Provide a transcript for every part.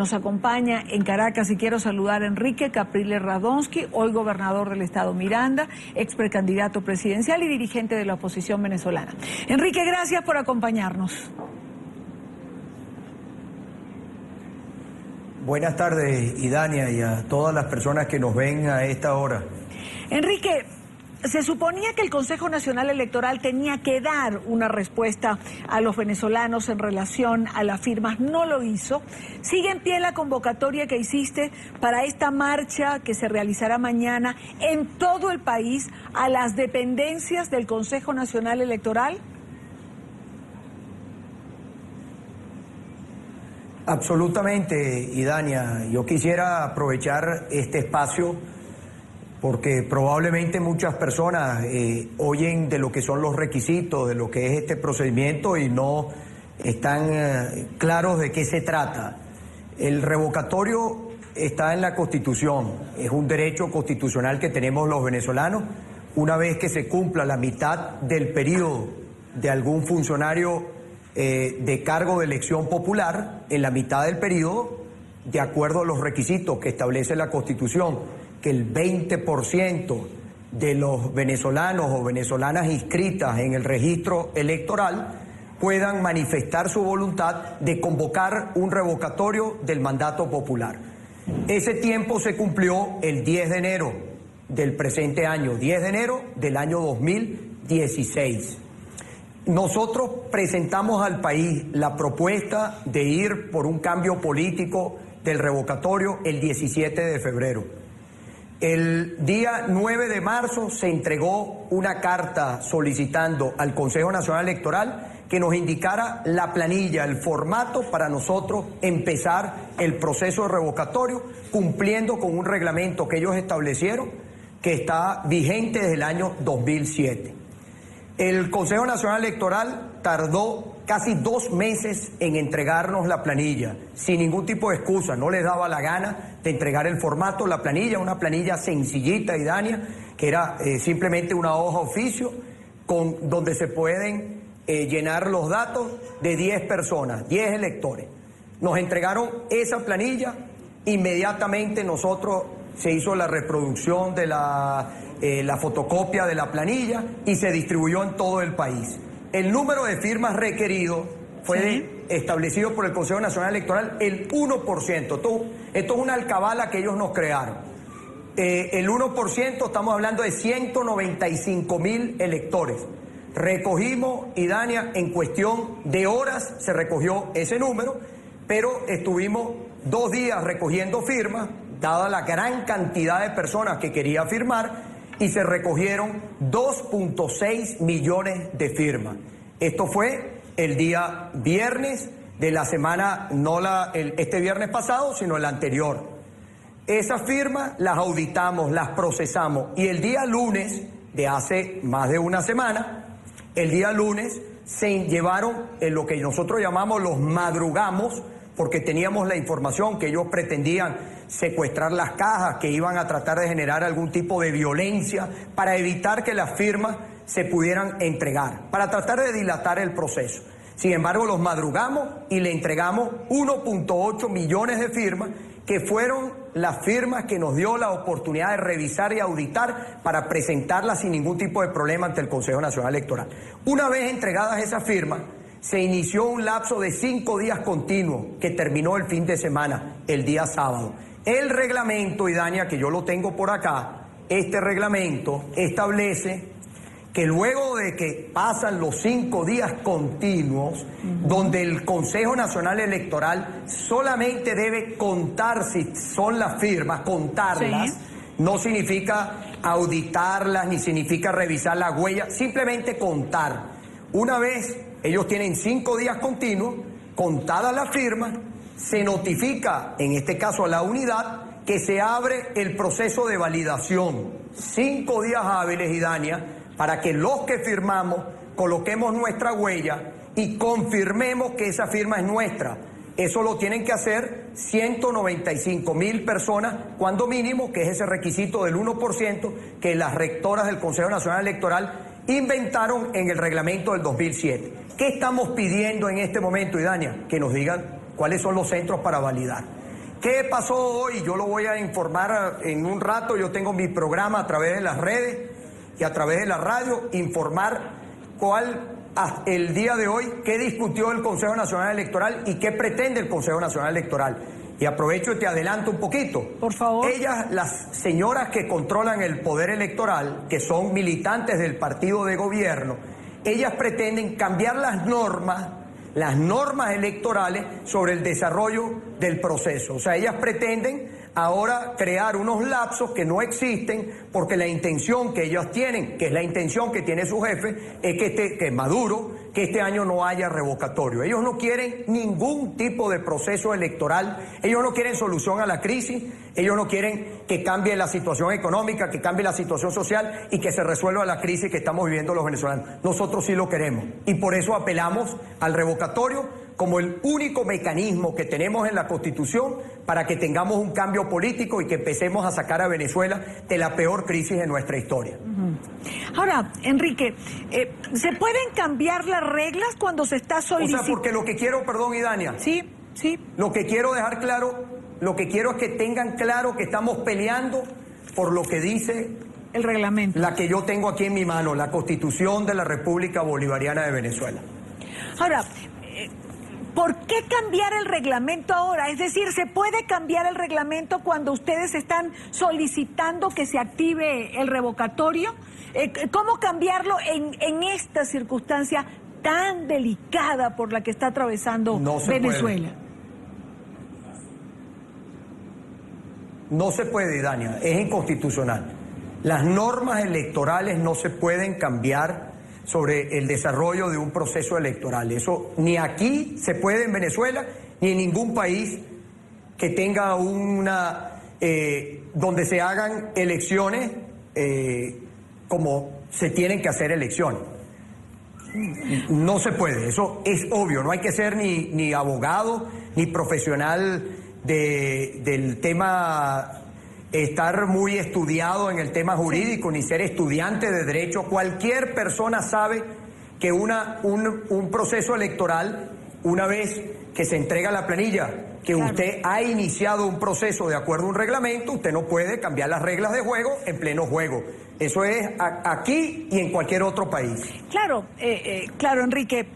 Nos acompaña en Caracas y quiero saludar a Enrique Capriles Radonsky, hoy gobernador del estado Miranda, ex precandidato presidencial y dirigente de la oposición venezolana. Enrique, gracias por acompañarnos. Buenas tardes, Idania, y a todas las personas que nos ven a esta hora. Enrique, se suponía que el Consejo Nacional Electoral tenía que dar una respuesta a los venezolanos en relación a las firmas. No lo hizo. ¿Sigue en pie la convocatoria que hiciste para esta marcha que se realizará mañana en todo el país a las dependencias del Consejo Nacional Electoral? Absolutamente, Idania. Yo quisiera aprovechar este espacio porque probablemente muchas personas oyen de lo que son los requisitos, de lo que es este procedimiento y no están claros de qué se trata. El revocatorio está en la Constitución, es un derecho constitucional que tenemos los venezolanos. Una vez que se cumpla la mitad del periodo de algún funcionario de cargo de elección popular, en la mitad del periodo, de acuerdo a los requisitos que establece la Constitución, que el 20% de los venezolanos o venezolanas inscritas en el registro electoral puedan manifestar su voluntad de convocar un revocatorio del mandato popular. Ese tiempo se cumplió el 10 de enero del presente año, 10 de enero del año 2016. Nosotros presentamos al país la propuesta de ir por un cambio político del revocatorio el 17 de febrero. El día 9 de marzo se entregó una carta solicitando al Consejo Nacional Electoral que nos indicara la planilla, el formato para nosotros empezar el proceso de revocatorio, cumpliendo con un reglamento que ellos establecieron que está vigente desde el año 2007. El Consejo Nacional Electoral tardó casi 2 meses en entregarnos la planilla, sin ningún tipo de excusa, no les daba la gana de entregar el formato, la planilla, una planilla sencillita, Idania, que era simplemente una hoja oficio donde se pueden llenar los datos de 10 personas, 10 electores. Nos entregaron esa planilla, inmediatamente nosotros se hizo la reproducción de la fotocopia de la planilla y se distribuyó en todo el país. El número de firmas requerido fue establecido por el Consejo Nacional Electoral el 1%. Esto es una alcabala que ellos nos crearon. El 1%, estamos hablando de 195.000 electores. Recogimos, Idania, en cuestión de horas se recogió ese número, pero estuvimos 2 días recogiendo firmas, dada la gran cantidad de personas que quería firmar, y se recogieron 2.6 millones de firmas. Esto fue el día viernes de la semana, no este viernes pasado, sino el anterior. Esas firmas las auditamos, las procesamos, y el día lunes de hace más de una semana, el día lunes se llevaron en lo que nosotros llamamos los madrugamos, porque teníamos la información que ellos pretendían secuestrar las cajas, que iban a tratar de generar algún tipo de violencia para evitar que las firmas se pudieran entregar, para tratar de dilatar el proceso. Sin embargo, los madrugamos y le entregamos 1.8 millones de firmas, que fueron las firmas que nos dio la oportunidad de revisar y auditar para presentarlas sin ningún tipo de problema ante el Consejo Nacional Electoral. Una vez entregadas esas firmas, se inició un lapso de 5 días continuos que terminó el fin de semana, el día sábado. El reglamento, Idania, que yo lo tengo por acá, este reglamento establece que luego de que pasan los 5 días continuos, donde el Consejo Nacional Electoral solamente debe contar si son las firmas, contarlas, no significa auditarlas, ni significa revisar la huella, simplemente contar. Una vez ellos tienen 5 días continuos, contadas las firmas, se notifica, en este caso a la unidad, que se abre el proceso de validación. 5 días hábiles, Idania, para que los que firmamos coloquemos nuestra huella y confirmemos que esa firma es nuestra. Eso lo tienen que hacer 195.000 personas, cuando mínimo, que es ese requisito del 1% que las rectoras del Consejo Nacional Electoral inventaron en el reglamento del 2007. ¿Qué estamos pidiendo en este momento, Idania? Que nos digan cuáles son los centros para validar. ¿Qué pasó hoy? Yo lo voy a informar en un rato. Yo tengo mi programa a través de las redes y a través de la radio, informar el día de hoy, qué discutió el Consejo Nacional Electoral y qué pretende el Consejo Nacional Electoral. Y aprovecho y te adelanto un poquito. Por favor. Ellas, las señoras que controlan el poder electoral, que son militantes del partido de gobierno, ellas pretenden cambiar las normas electorales sobre el desarrollo del proceso. O sea, ellas pretenden ahora crear unos lapsos que no existen, porque la intención que ellos tienen, que es la intención que tiene su jefe, es que Maduro, que este año no haya revocatorio. Ellos no quieren ningún tipo de proceso electoral, ellos no quieren solución a la crisis, ellos no quieren que cambie la situación económica, que cambie la situación social y que se resuelva la crisis que estamos viviendo los venezolanos. Nosotros sí lo queremos y por eso apelamos al revocatorio como el único mecanismo que tenemos en la Constitución para que tengamos un cambio político y que empecemos a sacar a Venezuela de la peor crisis de nuestra historia. Ahora, Enrique, ¿se pueden cambiar las reglas cuando se está solicitando? O sea, porque lo que quiero, perdón, Idania. Sí. Lo que quiero dejar claro, lo que quiero es que tengan claro que estamos peleando por lo que dice el reglamento, la que yo tengo aquí en mi mano, la Constitución de la República Bolivariana de Venezuela. Ahora, ¿por qué cambiar el reglamento ahora? Es decir, ¿se puede cambiar el reglamento cuando ustedes están solicitando que se active el revocatorio? ¿Cómo cambiarlo en esta circunstancia tan delicada por la que está atravesando Venezuela? No se puede, Idania, es inconstitucional. Las normas electorales no se pueden cambiar sobre el desarrollo de un proceso electoral. Eso ni aquí se puede en Venezuela, ni en ningún país que tenga donde se hagan elecciones como se tienen que hacer elecciones. No se puede, eso es obvio, no hay que ser ni abogado, ni profesional del tema, estar muy estudiado en el tema jurídico, ni ser estudiante de derecho. Cualquier persona sabe que un proceso electoral, una vez que se entrega la planilla, que usted ha iniciado un proceso de acuerdo a un reglamento, usted no puede cambiar las reglas de juego en pleno juego. Eso es aquí y en cualquier otro país. Claro, Enrique,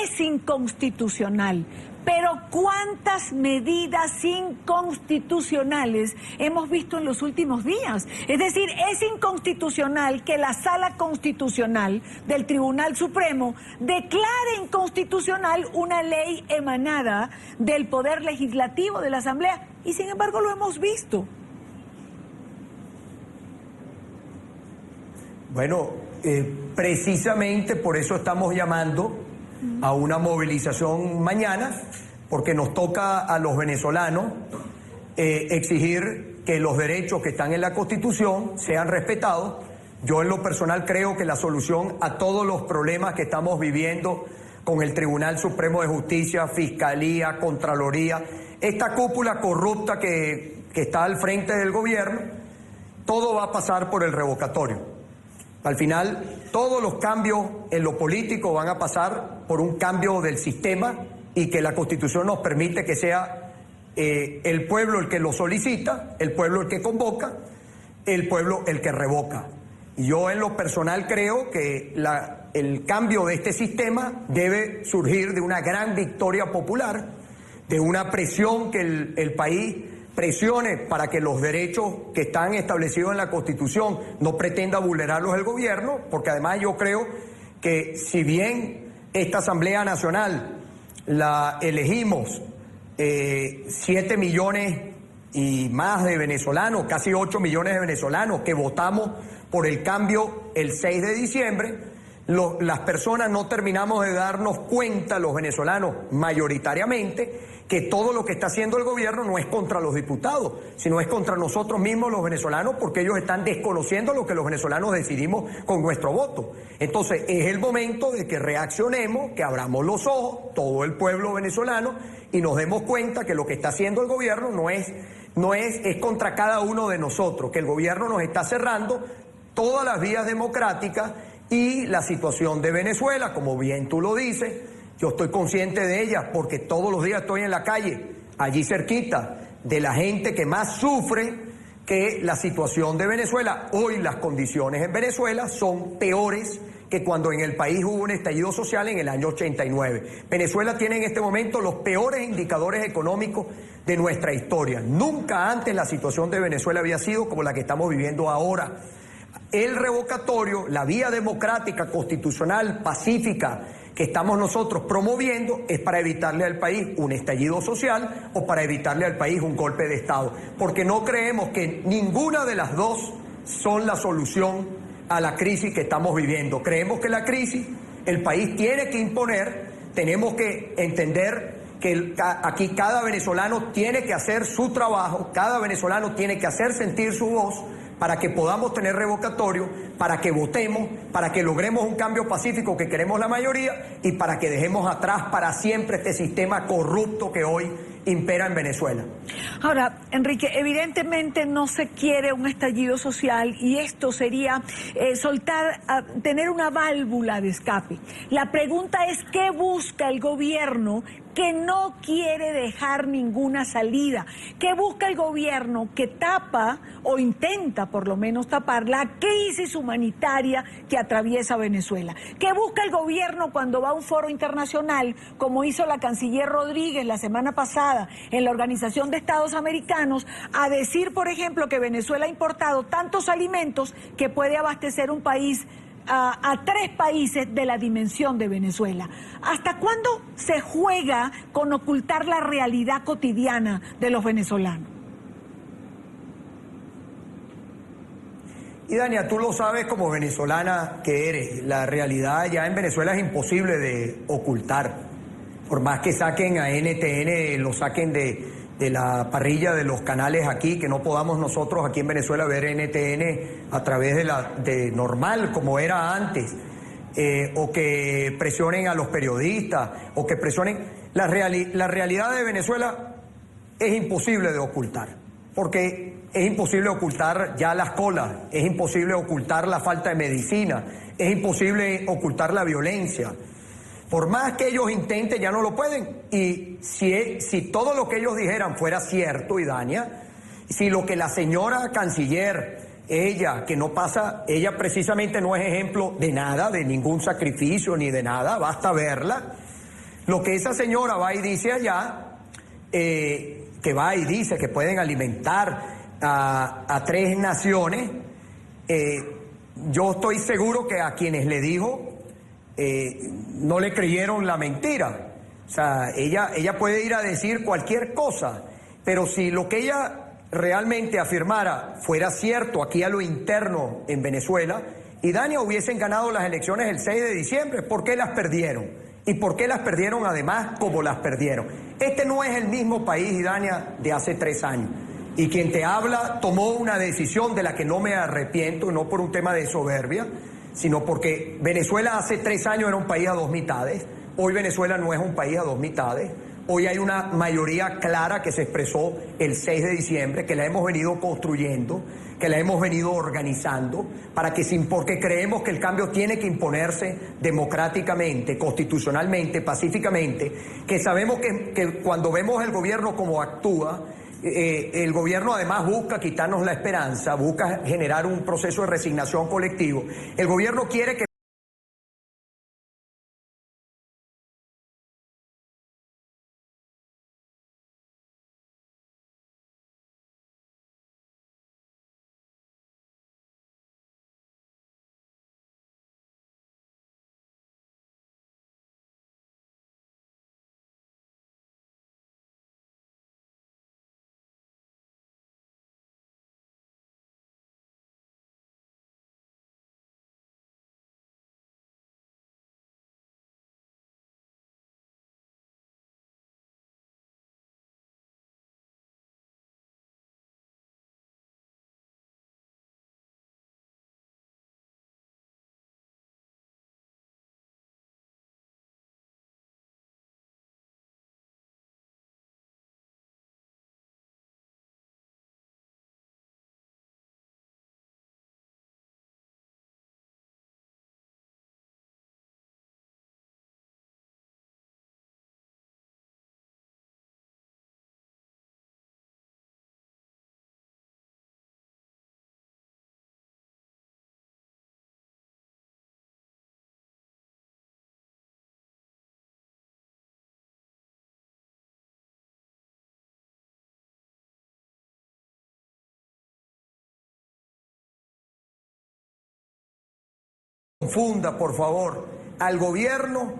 es inconstitucional. Pero ¿cuántas medidas inconstitucionales hemos visto en los últimos días? Es decir, es inconstitucional que la Sala Constitucional del Tribunal Supremo declare inconstitucional una ley emanada del Poder Legislativo de la Asamblea, y sin embargo lo hemos visto. Bueno, precisamente por eso estamos llamando a una movilización mañana, porque nos toca a los venezolanos exigir que los derechos que están en la Constitución sean respetados. Yo en lo personal creo que la solución a todos los problemas que estamos viviendo con el Tribunal Supremo de Justicia, Fiscalía, Contraloría, esta cúpula corrupta que está al frente del gobierno, todo va a pasar por el revocatorio. Al final, todos los cambios en lo político van a pasar por un cambio del sistema y que la Constitución nos permite que sea el pueblo el que lo solicita, el pueblo el que convoca, el pueblo el que revoca. Y yo en lo personal creo que el cambio de este sistema debe surgir de una gran victoria popular, de una presión que el país presione para que los derechos que están establecidos en la Constitución no pretenda vulnerarlos el gobierno, porque además yo creo que si bien esta Asamblea Nacional la elegimos 7 millones y más de venezolanos, casi 8 millones de venezolanos que votamos por el cambio el 6 de diciembre, las personas no terminamos de darnos cuenta, los venezolanos mayoritariamente, que todo lo que está haciendo el gobierno no es contra los diputados, sino es contra nosotros mismos los venezolanos, porque ellos están desconociendo lo que los venezolanos decidimos con nuestro voto. Entonces es el momento de que reaccionemos, que abramos los ojos, todo el pueblo venezolano, y nos demos cuenta que lo que está haciendo el gobierno es contra cada uno de nosotros, que el gobierno nos está cerrando todas las vías democráticas y la situación de Venezuela, como bien tú lo dices. Yo estoy consciente de ella porque todos los días estoy en la calle, allí cerquita, de la gente que más sufre que la situación de Venezuela. Hoy las condiciones en Venezuela son peores que cuando en el país hubo un estallido social en el año 89. Venezuela tiene en este momento los peores indicadores económicos de nuestra historia. Nunca antes la situación de Venezuela había sido como la que estamos viviendo ahora. El revocatorio, la vía democrática, constitucional, pacífica que estamos nosotros promoviendo es para evitarle al país un estallido social o para evitarle al país un golpe de Estado, porque no creemos que ninguna de las dos son la solución a la crisis que estamos viviendo. Creemos que la crisis el país tiene que imponer, tenemos que entender que aquí cada venezolano tiene que hacer su trabajo, cada venezolano tiene que hacer sentir su voz para que podamos tener revocatorio, para que votemos, para que logremos un cambio pacífico que queremos la mayoría y para que dejemos atrás para siempre este sistema corrupto que hoy impera en Venezuela. Ahora, Enrique, evidentemente no se quiere un estallido social y esto sería tener una válvula de escape. La pregunta es, ¿qué busca el gobierno que no quiere dejar ninguna salida? ¿Qué busca el gobierno que tapa o intenta por lo menos tapar la crisis humanitaria que atraviesa Venezuela? ¿Qué busca el gobierno cuando va a un foro internacional, como hizo la canciller Rodríguez la semana pasada en la Organización de Estados Americanos, a decir, por ejemplo, que Venezuela ha importado tantos alimentos que puede abastecer un país a 3 países de la dimensión de Venezuela? ¿Hasta cuándo se juega con ocultar la realidad cotidiana de los venezolanos? Y Dania, tú lo sabes como venezolana que eres, la realidad ya en Venezuela es imposible de ocultar. Por más que saquen a NTN, lo saquen de la parrilla de los canales aquí, que no podamos nosotros aquí en Venezuela ver NTN a través de normal, como era antes, o que presionen a los periodistas, o que presionen... La realidad de Venezuela es imposible de ocultar, porque es imposible ocultar ya las colas, es imposible ocultar la falta de medicina, es imposible ocultar la violencia. Por más que ellos intenten, ya no lo pueden. Y si todo lo que ellos dijeran fuera cierto, Idania, si lo que la señora canciller, ella precisamente no es ejemplo de nada, de ningún sacrificio ni de nada, basta verla. Lo que esa señora va y dice allá, que va y dice que pueden alimentar a 3 naciones, yo estoy seguro que a quienes le dijo, no le creyeron la mentira. O sea, ella puede ir a decir cualquier cosa, pero si lo que ella realmente afirmara fuera cierto aquí a lo interno en Venezuela, y Dania hubiesen ganado las elecciones el 6 de diciembre, ¿por qué las perdieron? ¿Y por qué las perdieron además como las perdieron? Este no es el mismo país, Idania, de hace 3 años. Y quien te habla tomó una decisión de la que no me arrepiento, no por un tema de soberbia, sino porque Venezuela hace 3 años era un país a 2 mitades, hoy Venezuela no es un país a 2 mitades, hoy hay una mayoría clara que se expresó el 6 de diciembre, que la hemos venido construyendo, que la hemos venido organizando, porque creemos que el cambio tiene que imponerse democráticamente, constitucionalmente, pacíficamente, que sabemos que cuando vemos el gobierno como actúa, el gobierno además busca quitarnos la esperanza, busca generar un proceso de resignación colectivo. El gobierno quiere que confunda, por favor, al gobierno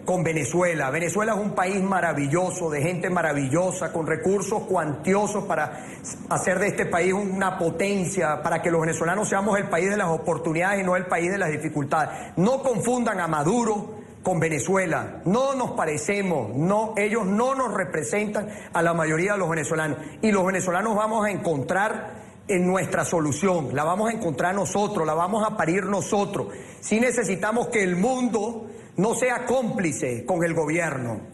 con Venezuela. Venezuela es un país maravilloso, de gente maravillosa, con recursos cuantiosos para hacer de este país una potencia, para que los venezolanos seamos el país de las oportunidades y no el país de las dificultades. No confundan a Maduro con Venezuela. No nos parecemos, no, ellos no nos representan a la mayoría de los venezolanos. Y los venezolanos vamos a encontrar en nuestra solución, la vamos a encontrar nosotros, la vamos a parir nosotros. Sí necesitamos que el mundo no sea cómplice con el gobierno,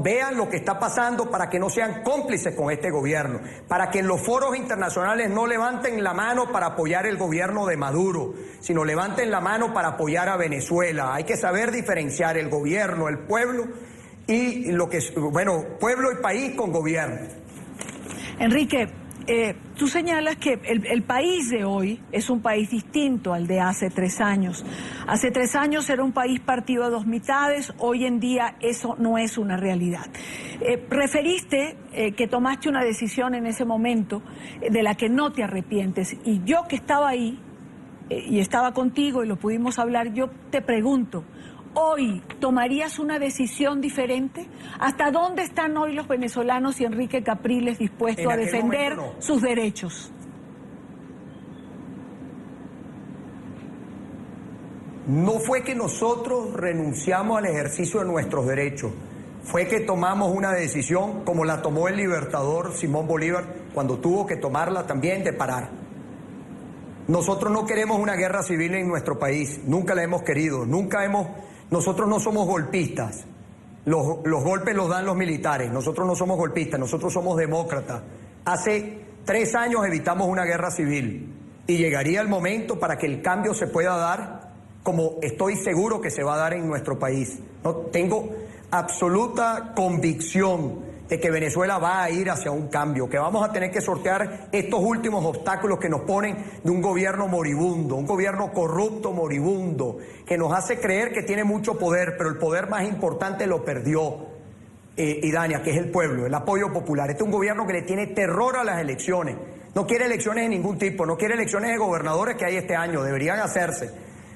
vean lo que está pasando para que no sean cómplices con este gobierno, para que en los foros internacionales no levanten la mano para apoyar el gobierno de Maduro, sino levanten la mano para apoyar a Venezuela. Hay que saber diferenciar el gobierno, el pueblo y pueblo y país con gobierno. Enrique, tú señalas que el país de hoy es un país distinto al de hace 3 años. Hace 3 años era un país partido a 2 mitades, hoy en día eso no es una realidad. Referiste que tomaste una decisión en ese momento de la que no te arrepientes, y yo que estaba ahí y estaba contigo y lo pudimos hablar, yo te pregunto, ¿hoy tomarías una decisión diferente? ¿Hasta dónde están hoy los venezolanos y Enrique Capriles dispuestos a defender sus derechos? No fue que nosotros renunciamos al ejercicio de nuestros derechos, fue que tomamos una decisión como la tomó el libertador Simón Bolívar cuando tuvo que tomarla también de parar. Nosotros no queremos una guerra civil en nuestro país, nunca la hemos querido, nosotros no somos golpistas, los golpes los dan los militares, nosotros no somos golpistas, nosotros somos demócratas. Hace 3 años evitamos una guerra civil y llegaría el momento para que el cambio se pueda dar, como estoy seguro que se va a dar en nuestro país. No, tengo absoluta convicción de que Venezuela va a ir hacia un cambio, que vamos a tener que sortear estos últimos obstáculos que nos ponen de un gobierno moribundo, un gobierno corrupto moribundo, que nos hace creer que tiene mucho poder, pero el poder más importante lo perdió, Idania, que es el pueblo, el apoyo popular. Este es un gobierno que le tiene terror a las elecciones, no quiere elecciones de ningún tipo, no quiere elecciones de gobernadores que hay este año, deberían hacerse,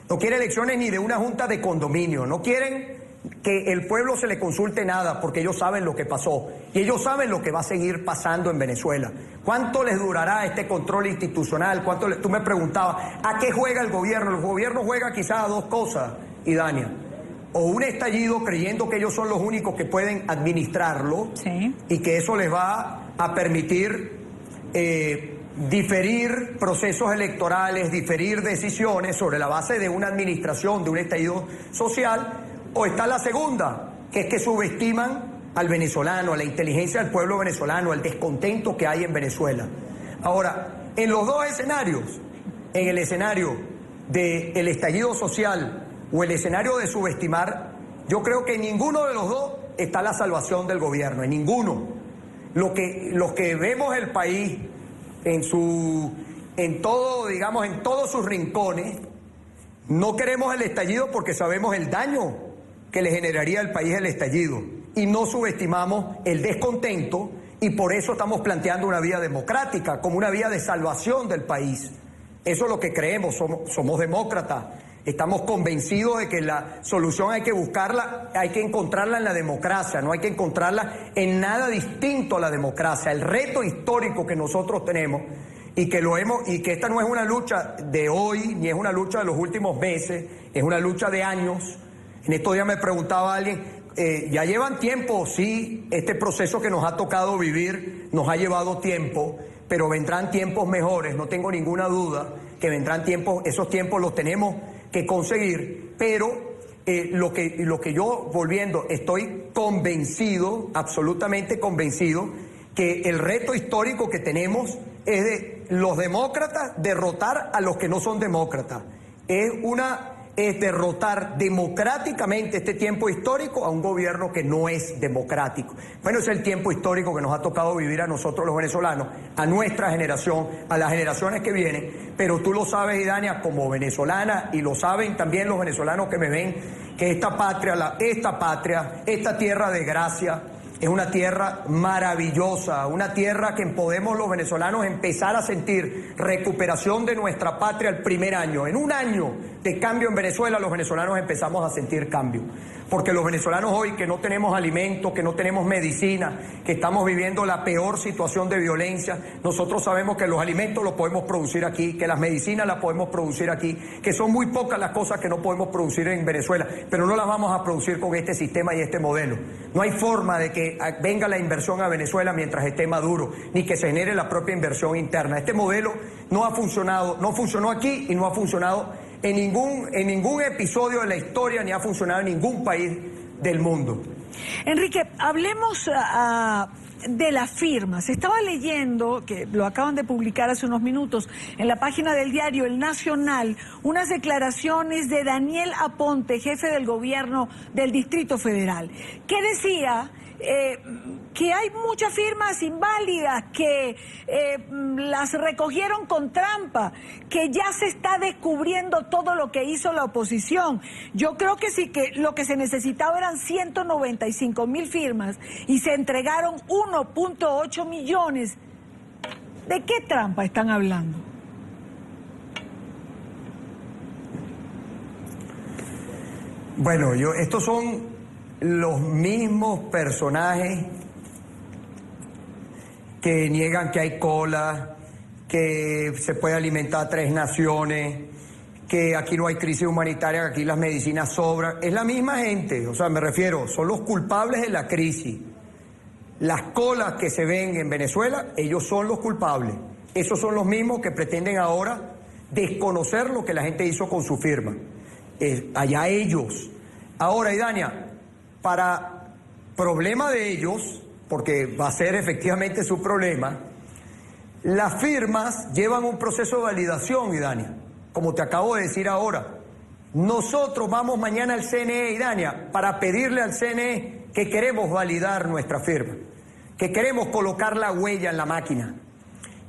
no quiere elecciones ni de una junta de condominio, no quieren que el pueblo se le consulte nada, porque ellos saben lo que pasó y ellos saben lo que va a seguir pasando en Venezuela. ¿Cuánto les durará este control institucional? Tú me preguntabas, ¿a qué juega el gobierno? El gobierno juega quizás a 2 cosas, Idania. O un estallido creyendo que ellos son los únicos que pueden administrarlo, sí, y que eso les va a permitir diferir procesos electorales, diferir decisiones sobre la base de una administración, de un estallido social. O está la segunda, que es que subestiman al venezolano, a la inteligencia del pueblo venezolano, al descontento que hay en Venezuela. Ahora, en los 2 escenarios, en el escenario del estallido social o el escenario de subestimar, yo creo que en ninguno de los 2 está la salvación del gobierno, en ninguno. Los que vemos el país en todos sus rincones, no queremos el estallido porque sabemos el daño que le generaría al país el estallido y no subestimamos el descontento, y por eso estamos planteando una vía democrática como una vía de salvación del país. Eso es lo que creemos, somos demócratas, estamos convencidos de que la solución hay que buscarla, hay que encontrarla en la democracia, no hay que encontrarla en nada distinto a la democracia. El reto histórico que nosotros tenemos y que esta no es una lucha de hoy ni es una lucha de los últimos meses, es una lucha de años. En estos días me preguntaba alguien, ya llevan tiempo, sí, este proceso que nos ha tocado vivir nos ha llevado tiempo, pero vendrán tiempos mejores, no tengo ninguna duda que vendrán tiempos, esos tiempos los tenemos que conseguir, pero lo que yo, volviendo, estoy convencido, absolutamente convencido, que el reto histórico que tenemos es de los demócratas derrotar a los que no son demócratas. Es derrotar democráticamente este tiempo histórico a un gobierno que no es democrático. Bueno, es el tiempo histórico que nos ha tocado vivir a nosotros los venezolanos, a nuestra generación, a las generaciones que vienen, pero tú lo sabes, Idania, como venezolana, y lo saben también los venezolanos que me ven, que esta patria, esta tierra de gracia, Es una tierra maravillosa, una tierra que podemos los venezolanos empezar a sentir recuperación de nuestra patria el primer año. En un año de cambio en Venezuela, los venezolanos empezamos a sentir cambio. Porque los venezolanos hoy que no tenemos alimentos, que no tenemos medicina, que estamos viviendo la peor situación de violencia, nosotros sabemos que los alimentos los podemos producir aquí, que las medicinas las podemos producir aquí, que son muy pocas las cosas que no podemos producir en Venezuela, pero no las vamos a producir con este sistema y este modelo. No hay forma de que venga la inversión a Venezuela mientras esté Maduro, ni que se genere la propia inversión interna. Este modelo no ha funcionado, no funcionó aquí y no ha funcionado en ningún episodio de la historia, ni ha funcionado en ningún país del mundo. Enrique, hablemos de las firmas. Estaba leyendo, que lo acaban de publicar hace unos minutos, en la página del diario El Nacional, unas declaraciones de Daniel Aponte, jefe del gobierno del Distrito Federal, que decía que hay muchas firmas inválidas, que las recogieron con trampa, que ya se está descubriendo todo lo que hizo la oposición. Yo creo que sí, que lo que se necesitaba eran 195.000 firmas y se entregaron 1.8 millones. ¿De qué trampa están hablando? Bueno, estos son los mismos personajes que niegan que hay cola, que se puede alimentar a 3 naciones, que aquí no hay crisis humanitaria, que aquí las medicinas sobran. Es la misma gente, o sea, me refiero, son los culpables de la crisis. Las colas que se ven en Venezuela, ellos son los culpables. Esos son los mismos que pretenden ahora desconocer lo que la gente hizo con su firma. Allá ellos. Ahora, Idania, para problema de ellos, porque va a ser efectivamente su problema, las firmas llevan un proceso de validación, Idania, como te acabo de decir ahora. Nosotros vamos mañana al CNE, Idania, para pedirle al CNE que queremos validar nuestra firma, que queremos colocar la huella en la máquina,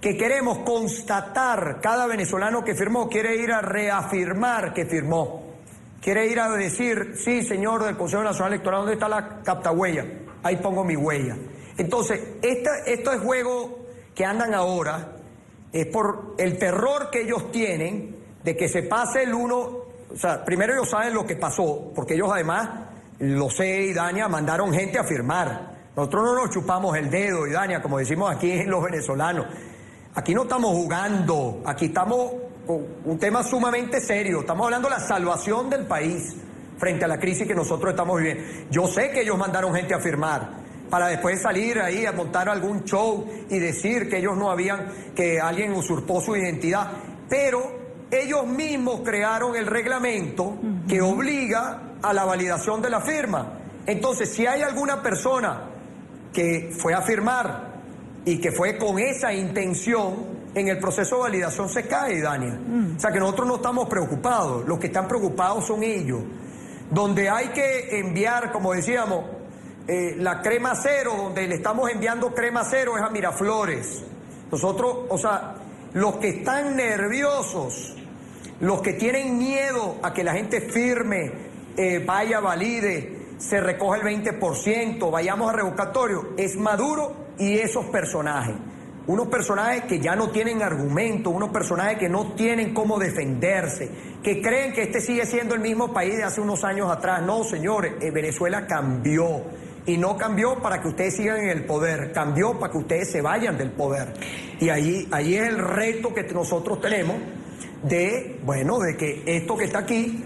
que queremos constatar, cada venezolano que firmó quiere ir a reafirmar que firmó. Quiere ir a decir, sí, señor del Consejo Nacional Electoral, ¿dónde está la captahuella? Ahí pongo mi huella. Entonces, esto es juego que andan ahora, es por el terror que ellos tienen de que se pase el uno. O sea, primero ellos saben lo que pasó, porque ellos además, lo sé, Idania, mandaron gente a firmar. Nosotros no nos chupamos el dedo, Idania, como decimos aquí los venezolanos. Aquí no estamos jugando, aquí estamos con un tema sumamente serio. Estamos hablando de la salvación del país frente a la crisis que nosotros estamos viviendo. Yo sé que ellos mandaron gente a firmar para después salir ahí a montar algún show y decir que ellos no habían, que alguien usurpó su identidad, pero ellos mismos crearon el reglamento que obliga a la validación de la firma. Entonces, si hay alguna persona que fue a firmar y que fue con esa intención, en el proceso de validación se cae, Dania. O sea que nosotros no estamos preocupados, los que están preocupados son ellos. Donde hay que enviar, como decíamos, la crema cero, donde le estamos enviando crema cero es a Miraflores. Nosotros, o sea, los que están nerviosos, los que tienen miedo a que la gente firme, vaya, valide, se recoge el 20%, vayamos a revocatorio, es Maduro y esos personajes. Unos personajes que ya no tienen argumento, unos personajes que no tienen cómo defenderse, que creen que este sigue siendo el mismo país de hace unos años atrás. No, señores, Venezuela cambió. Y no cambió para que ustedes sigan en el poder, cambió para que ustedes se vayan del poder. Y ahí es el reto que nosotros tenemos de que esto que está aquí,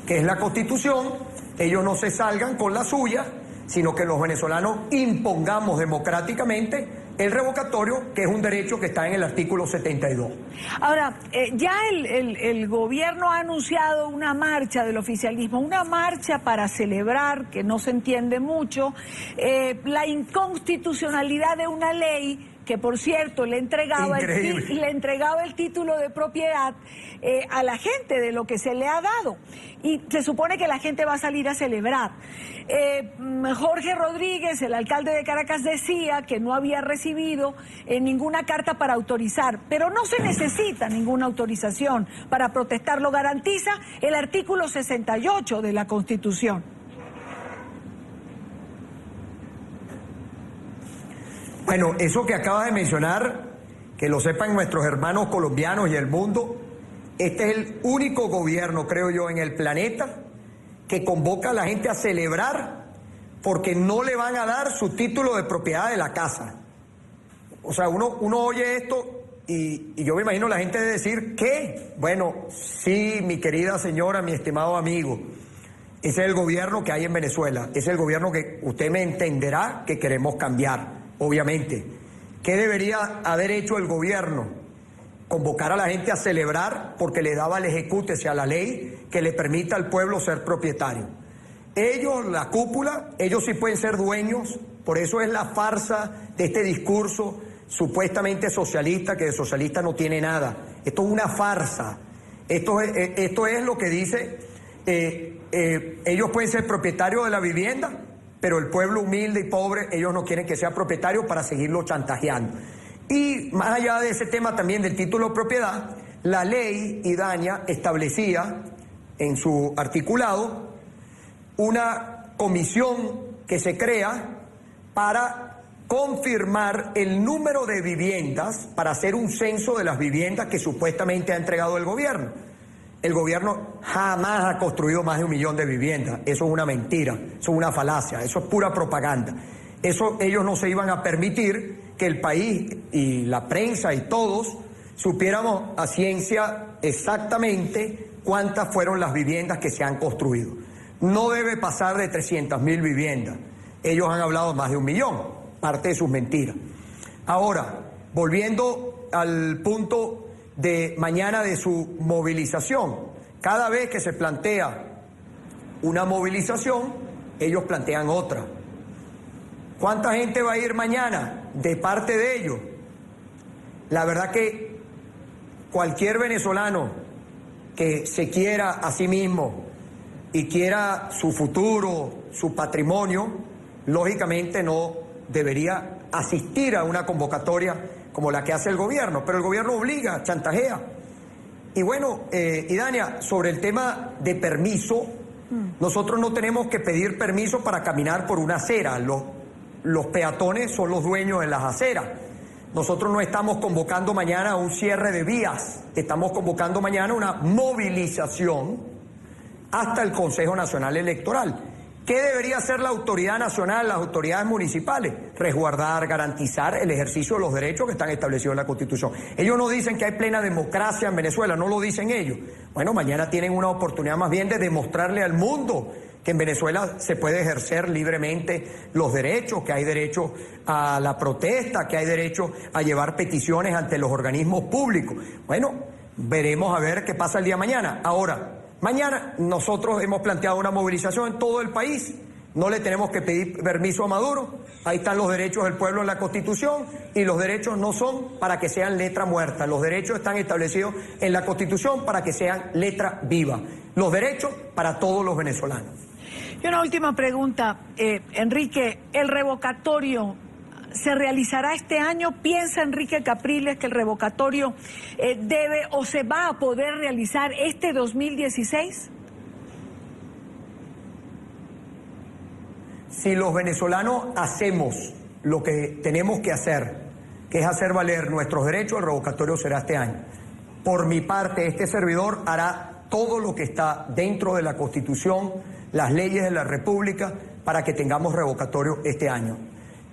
que es la Constitución, ellos no se salgan con la suya, sino que los venezolanos impongamos democráticamente el revocatorio, que es un derecho que está en el artículo 72. Ahora, ya el gobierno ha anunciado una marcha del oficialismo, una marcha para celebrar, que no se entiende mucho, la inconstitucionalidad de una ley que, por cierto, le entregaba el título de propiedad a la gente de lo que se le ha dado. Y se supone que la gente va a salir a celebrar. Jorge Rodríguez, el alcalde de Caracas, decía que no había recibido ninguna carta para autorizar, pero no se necesita ninguna autorización para protestar, lo garantiza el artículo 68 de la Constitución. Bueno, eso que acabas de mencionar, que lo sepan nuestros hermanos colombianos y el mundo, este es el único gobierno, creo yo, en el planeta que convoca a la gente a celebrar porque no le van a dar su título de propiedad de la casa. O sea, uno oye esto y yo me imagino la gente de decir, ¿qué? Bueno, sí, mi querida señora, mi estimado amigo, ese es el gobierno que hay en Venezuela, ese es el gobierno que usted me entenderá que queremos cambiar, obviamente. ¿Qué debería haber hecho el gobierno? Convocar a la gente a celebrar porque le daba el ejecútese a la ley que le permita al pueblo ser propietario. Ellos, la cúpula, ellos sí pueden ser dueños, por eso es la farsa de este discurso supuestamente socialista, que de socialista no tiene nada. Esto es una farsa, esto es lo que dice, ellos pueden ser propietarios de la vivienda, pero el pueblo humilde y pobre, ellos no quieren que sea propietario para seguirlo chantajeando. Y más allá de ese tema también del título de propiedad, la ley Idaña establecía en su articulado una comisión que se crea para confirmar el número de viviendas, para hacer un censo de las viviendas que supuestamente ha entregado el gobierno. El gobierno jamás ha construido más de 1 millón de viviendas. Eso es una mentira, eso es una falacia, eso es pura propaganda. Eso ellos no se iban a permitir que el país y la prensa y todos supiéramos a ciencia exactamente cuántas fueron las viviendas que se han construido. No debe pasar de 300.000 viviendas. Ellos han hablado más de 1 millón, parte de sus mentiras. Ahora, volviendo al punto de mañana de su movilización, cada vez que se plantea una movilización, ellos plantean otra. ¿Cuánta gente va a ir mañana de parte de ellos? La verdad que cualquier venezolano que se quiera a sí mismo y quiera su futuro, su patrimonio, lógicamente no debería asistir a una convocatoria como la que hace el gobierno, pero el gobierno obliga, chantajea. Y bueno, Idania, sobre el tema de permiso, nosotros no tenemos que pedir permiso para caminar por una acera. Los peatones son los dueños de las aceras. Nosotros no estamos convocando mañana a un cierre de vías, estamos convocando mañana una movilización hasta el Consejo Nacional Electoral. ¿Qué debería hacer la autoridad nacional, las autoridades municipales? Resguardar, garantizar el ejercicio de los derechos que están establecidos en la Constitución. Ellos no dicen que hay plena democracia en Venezuela, no lo dicen ellos. Bueno, mañana tienen una oportunidad más bien de demostrarle al mundo que en Venezuela se puede ejercer libremente los derechos, que hay derecho a la protesta, que hay derecho a llevar peticiones ante los organismos públicos. Bueno, veremos a ver qué pasa el día de mañana. Ahora, mañana nosotros hemos planteado una movilización en todo el país. No le tenemos que pedir permiso a Maduro. Ahí están los derechos del pueblo en la Constitución y los derechos no son para que sean letra muerta. Los derechos están establecidos en la Constitución para que sean letra viva. Los derechos para todos los venezolanos. Y una última pregunta, Enrique, ¿el revocatorio se realizará este año? ¿Piensa Enrique Capriles que el revocatorio debe o se va a poder realizar este 2016? Si los venezolanos hacemos lo que tenemos que hacer, que es hacer valer nuestros derechos, el revocatorio será este año. Por mi parte, este servidor hará todo lo que está dentro de la Constitución, las leyes de la República, para que tengamos revocatorio este año.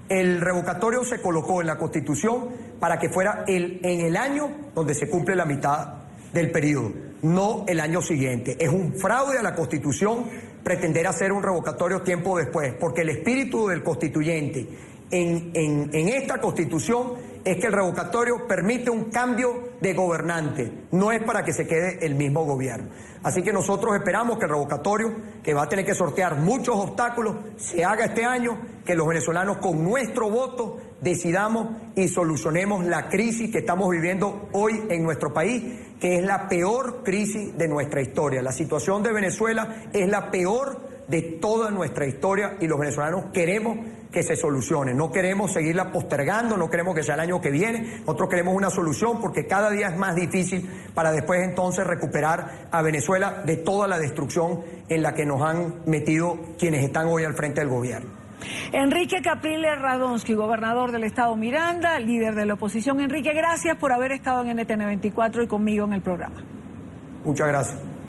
El revocatorio se colocó en la Constitución para que fuera en el año donde se cumple la mitad del periodo, no el año siguiente. Es un fraude a la Constitución pretender hacer un revocatorio tiempo después, porque el espíritu del constituyente en esta Constitución es que el revocatorio permite un cambio de gobernante, no es para que se quede el mismo gobierno. Así que nosotros esperamos que el revocatorio, que va a tener que sortear muchos obstáculos, se haga este año, que los venezolanos con nuestro voto decidamos y solucionemos la crisis que estamos viviendo hoy en nuestro país, que es la peor crisis de nuestra historia. La situación de Venezuela es la peor de toda nuestra historia y los venezolanos queremos que se solucione. No queremos seguirla postergando, no queremos que sea el año que viene. Nosotros queremos una solución porque cada día es más difícil para después entonces recuperar a Venezuela de toda la destrucción en la que nos han metido quienes están hoy al frente del gobierno. Enrique Capriles Radonsky, gobernador del estado Miranda, líder de la oposición. Enrique, gracias por haber estado en NTN 24 y conmigo en el programa. Muchas gracias.